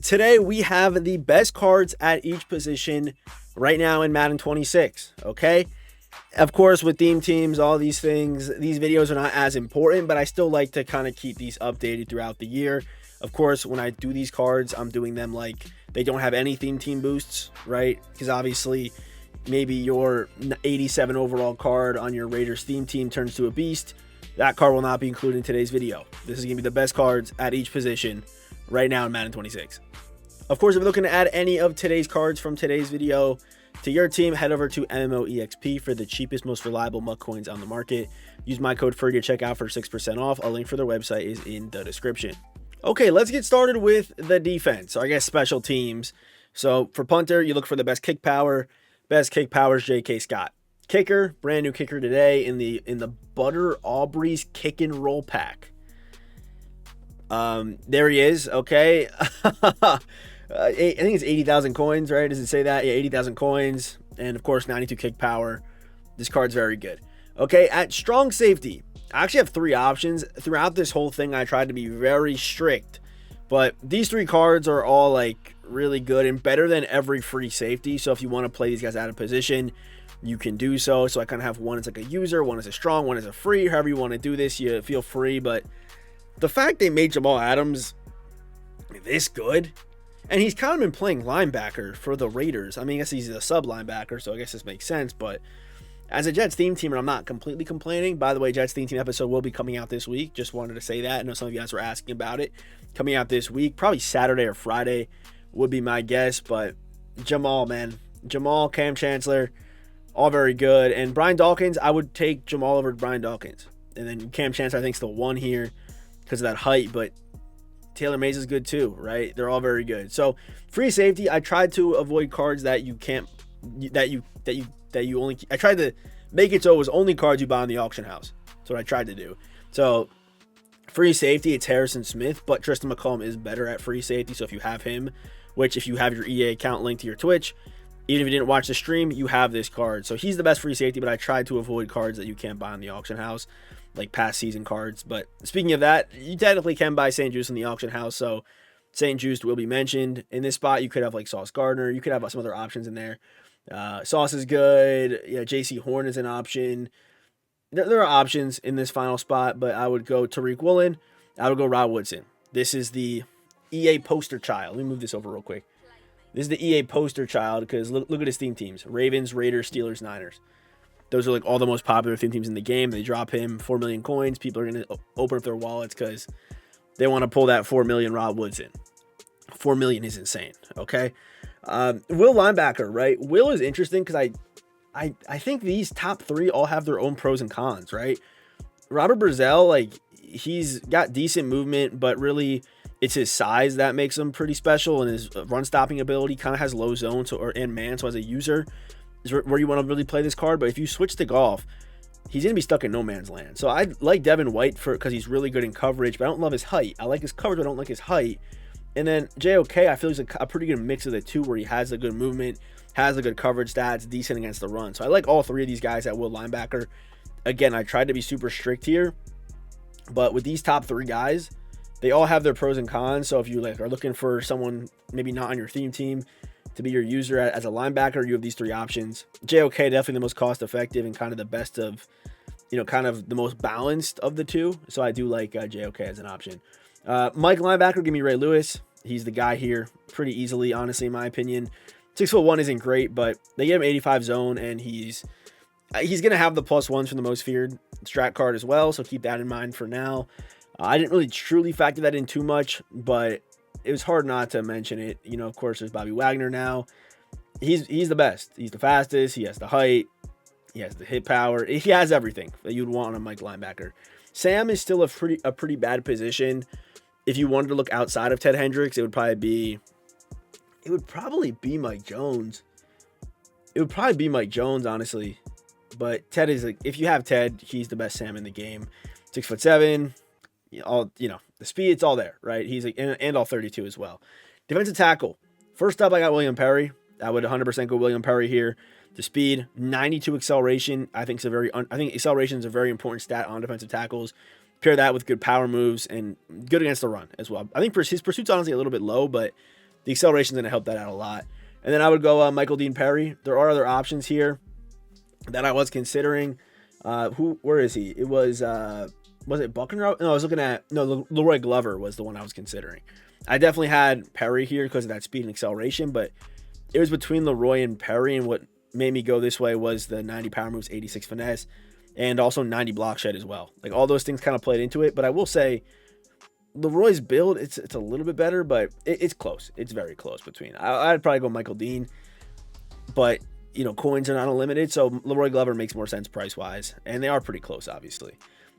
Today we have the best cards at each position right now in Madden 26. Okay, of course, with theme teams, all these things, these videos are not as important, but I still like to kind of keep these updated throughout the year. Of course, when I do these cards, I'm doing them like they don't have any theme team boosts, right? Because obviously, maybe your 87 overall card on your Raiders theme team turns to a beast. That card will not be included in today's video. This is going to be the best cards at each position right now in Madden 26. Of course, if you're looking to add any of today's cards from today's video to your team, head over to MMOEXP for the cheapest, most reliable MUT coins on the market. Use my code FURRY to check out for 6% off. A link for their website is in the description. Okay, let's get started with the defense, or I guess special teams. So for punter, you look for the best kick power. Best kick power is J.K. Scott. Kicker, brand new kicker today in the Butter Aubrey's kick and roll pack. There he is. Okay. I think it's 80,000 coins, right? Does it say that? Yeah, 80,000 coins. And of course, 92 kick power. This card's very good. Okay, at strong safety, I actually have three options. Throughout this whole thing, I tried to be very strict. But these three cards are all like really good and better than every free safety. So if you want to play these guys out of position, you can do so. So I kind of have one as like a user, one as a strong, one as a free. However you want to do this, you feel free. But the fact they made Jamal Adams this good, and he's kind of been playing linebacker for the Raiders. I mean, I guess he's a sub linebacker, so I guess this makes sense. But as a Jets theme team, and I'm not completely complaining. By the way, Jets theme team episode will be coming out this week. Just wanted to say that. I know some of you guys were asking about it. Coming out this week, probably Saturday or Friday would be my guess. But Jamal, man. Jamal, Cam Chancellor, all very good. And Brian Dawkins, I would take Jamal over Brian Dawkins. And then Cam Chancellor, I think, is the one here because of that height. But Taylor Mays is good too, right? They're all very good. So free safety, I tried to avoid cards that you can't, that you only, I tried to make it so it was only cards you buy in the auction house. That's what I tried to do. So free safety, it's Harrison Smith, but Tristan McCollum is better at free safety. So if you have him, which if you have your EA account linked to your Twitch, even if you didn't watch the stream, you have this card. So he's the best free safety, but I tried to avoid cards that you can't buy in the auction house, like past season cards. But speaking of that, you technically can buy St. Juice in the auction house, so St. Juice will be mentioned. In this spot, you could have like Sauce Gardner. You could have some other options in there. Sauce is good. Yeah, J.C. Horn is an option. There are options in this final spot, but I would go Tariq Woolen. I would go Rod Woodson. This is the EA poster child. Let me move this over real quick. This is the EA poster child because look at his theme teams. Ravens, Raiders, Steelers, Niners. Those are like all the most popular theme teams in the game. They drop him 4 million coins. People are going to open up their wallets because they want to pull that 4 million Rod Woodson. 4 million is insane. Okay. Will linebacker, right? Will is interesting because I think these top three all have their own pros and cons, right? Robert Brazell, like he's got decent movement, but really it's his size that makes him pretty special, and his run stopping ability kind of has low zone and man. So as a user, is where you want to really play this card. But if you switch to golf, he's going to be stuck in no man's land. So I like Devin White because he's really good in coverage, but I don't love his height. I like his coverage, but I don't like his height. And then JOK, I feel he's a pretty good mix of the two, where he has the good movement, has the good coverage stats, decent against the run. So I like all three of these guys at will linebacker. Again, I tried to be super strict here, but with these top three guys, they all have their pros and cons. So if you like are looking for someone maybe not on your theme team to be your user as a linebacker, you have these three options. JOK, definitely the most cost effective and kind of the best of, kind of the most balanced of the two. So I do like JOK as an option. Mike linebacker, give me Ray Lewis. He's the guy here pretty easily, honestly, in my opinion. 6'1" isn't great, but they give him 85 zone, and he's going to have the +1s from the most feared strat card as well. So keep that in mind for now. I didn't really truly factor that in too much, but it was hard not to mention it. Of course, there's Bobby Wagner now. He's the best. He's the fastest. He has the height. He has the hit power. He has everything that you'd want on a Mike linebacker. Sam is still a pretty bad position. If you wanted to look outside of Ted Hendricks, it would probably be Mike Jones. It would probably be Mike Jones, honestly. But Ted is like, if you have Ted, he's the best Sam in the game. 6'7". The speed, it's all there, right? He's like, and all 32 as well. Defensive tackle. First up, I got William Perry. I would 100% go William Perry here. The speed, 92 acceleration. I think acceleration is a very important stat on defensive tackles. Pair that with good power moves and good against the run as well. I think his pursuit's honestly a little bit low, but the acceleration is going to help that out a lot. And then I would go Michael Dean Perry. There are other options here that I was considering. Where is he? It was it Buckenroe? No, I was looking at, Leroy Glover was the one I was considering. I definitely had Perry here because of that speed and acceleration, but it was between Leroy and Perry, and what made me go this way was the 90 power moves, 86 finesse, and also 90 block shed as well. Like, all those things kind of played into it, but I will say Leroy's build, it's a little bit better, but it's close. It's very close between. I'd probably go Michael Dean, but coins are not unlimited, so Leroy Glover makes more sense price-wise, and they are pretty close, obviously.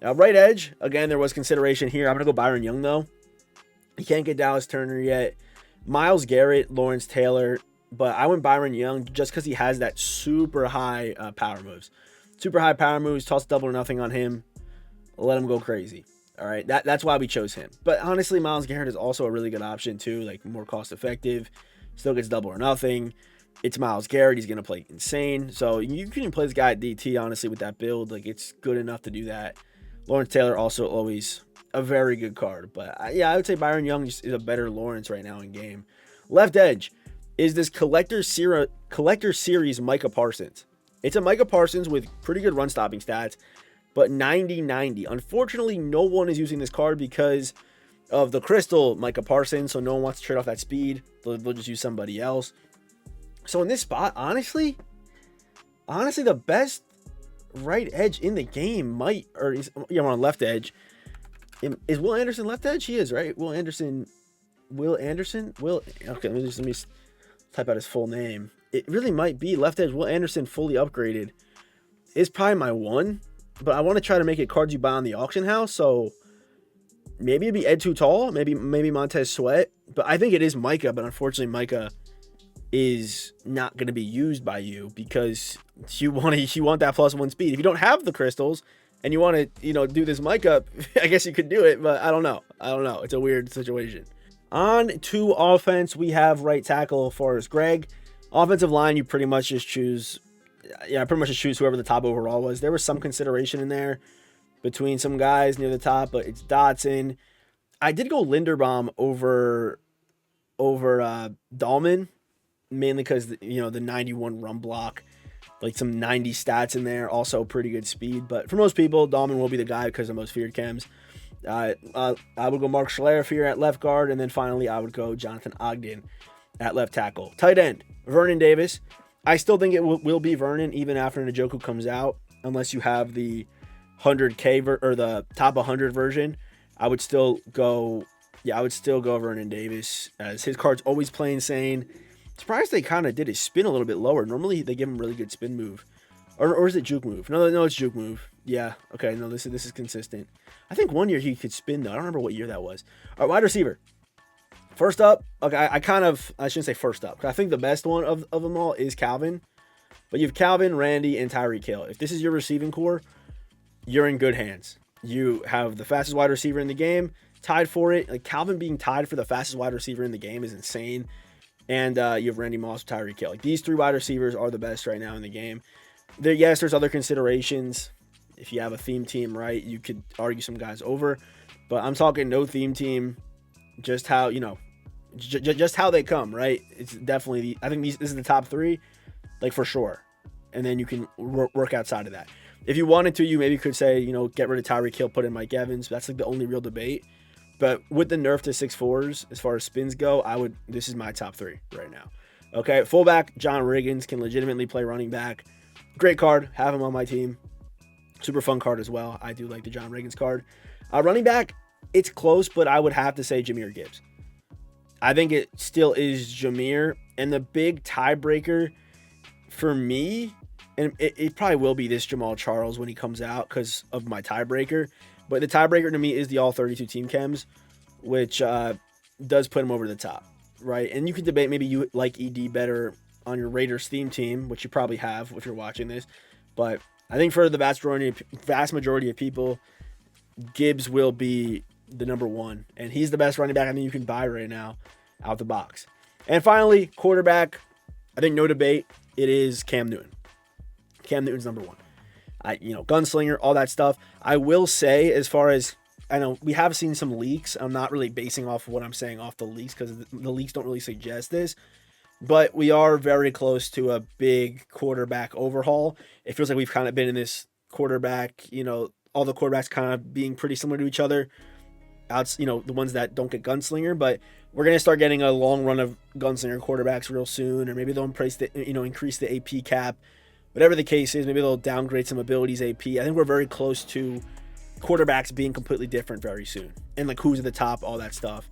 Now, right edge, again, there was consideration here. I'm going to go Byron Young, though. You can't get Dallas Turner yet. Myles Garrett, Lawrence Taylor, but I went Byron Young just because he has that super high power moves. Super high power moves, toss double or nothing on him. Let him go crazy. All right, that's why we chose him. But honestly, Myles Garrett is also a really good option, too, like more cost-effective. Still gets double or nothing. It's Myles Garrett. He's going to play insane. So you can play this guy at DT, honestly, with that build. Like, it's good enough to do that. Lawrence Taylor also always a very good card. But, I would say Byron Young is a better Lawrence right now in game. Left edge is this Collector Series Micah Parsons. It's a Micah Parsons with pretty good run-stopping stats, but 90-90. Unfortunately, no one is using this card because of the Crystal Micah Parsons, so no one wants to trade off that speed. They'll just use somebody else. So in this spot, honestly, the best right edge in the game we're on left edge. Is Will Anderson left edge? He is, right? Will Anderson. Okay, let me type out his full name. It really might be left edge. Will Anderson fully upgraded is probably my one, but I want to try to make it cards you buy on the auction house. So maybe it'd be Ed Too Tall, maybe Montez Sweat, but I think it is Micah. But unfortunately, Micah is not going to be used by you because you want that +1 speed. If you don't have the crystals and you want to do this Micah, I guess you could do it, but I don't know. It's a weird situation. On to offense, we have right tackle Forrest Gregg. Offensive line, you pretty much just choose whoever the top overall was. There was some consideration in there between some guys near the top, but it's Dotson. I did go Linderbaum over Dahlman, mainly because the 91 run block, like some 90 stats in there, also pretty good speed. But for most people, Dahlman will be the guy because of most feared chems. I would go Mark Schlereth here at left guard, and then finally I would go Jonathan Ogden at left tackle. Tight end, Vernon Davis. I still think it will be Vernon even after Njoku comes out, unless you have the 100K or the top 100 version. I would still go Vernon Davis, as his cards always play insane. Surprised they kind of did his spin a little bit lower. Normally they give him really good spin move, or is it juke move? No, it's juke move. Yeah, okay, no, this is consistent. I think one year he could spin though. I don't remember what year that was. All right, wide receiver. First up, okay, I shouldn't say first up, because I think the best one of them all is Calvin. But you have Calvin, Randy, and Tyreek Hill. If this is your receiving core, you're in good hands. You have the fastest wide receiver in the game, tied for it. Like, Calvin being tied for the fastest wide receiver in the game is insane. And you have Randy Moss, Tyreek Hill. Like, these three wide receivers are the best right now in the game. There's other considerations. If you have a theme team, right, you could argue some guys over. But I'm talking no theme team. Just how, just how they come, right? It's definitely, I think this is the top three, like, for sure. And then you can work outside of that. If you wanted to, you maybe could say, get rid of Tyreek Hill, put in Mike Evans. That's like the only real debate. But with the nerf to 6'4s, as far as spins go, this is my top three right now. Okay, fullback, John Riggins can legitimately play running back. Great card, have him on my team. Super fun card as well. I do like the John Riggins card. Running back, it's close, but I would have to say Jahmyr Gibbs. I think it still is Jahmyr. And the big tiebreaker for me, and it probably will be this Jamal Charles when he comes out because of my tiebreaker. But the tiebreaker to me is the all 32 team chems, which does put him over the top, right? And you could debate maybe you like ED better on your Raiders theme team, which you probably have if you're watching this. But I think for the vast majority of people, Gibbs will be the number one. And he's the best running back I think you can buy right now out the box. And finally, quarterback, I think no debate, it is Cam Newton. Cam Newton's number one. Gunslinger, all that stuff. I will say, as far as I know we have seen some leaks. I'm not really basing off of what I'm saying off the leaks because the leaks don't really suggest this. But we are very close to a big quarterback overhaul. It feels like we've kind of been in this quarterback, all the quarterbacks kind of being pretty similar to each other. The ones that don't get gunslinger, but we're gonna start getting a long run of gunslinger quarterbacks real soon, or maybe they'll increase the AP cap, whatever the case is. Maybe they'll downgrade some abilities AP. I think we're very close to quarterbacks being completely different very soon, and like who's at the top, all that stuff.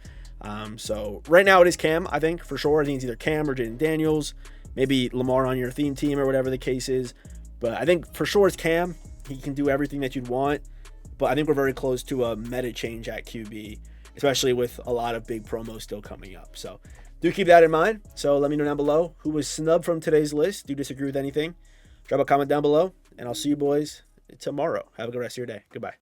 So right now it is Cam, I think for sure. I think it's either Cam or Jaden Daniels, maybe Lamar on your theme team or whatever the case is. But I think for sure it's Cam. He can do everything that you'd want. But I think we're very close to a meta change at QB, especially with a lot of big promos still coming up. So do keep that in mind. So let me know down below who was snubbed from today's list. Do you disagree with anything? Drop a comment down below, and I'll see you boys tomorrow. Have a good rest of your day. Goodbye.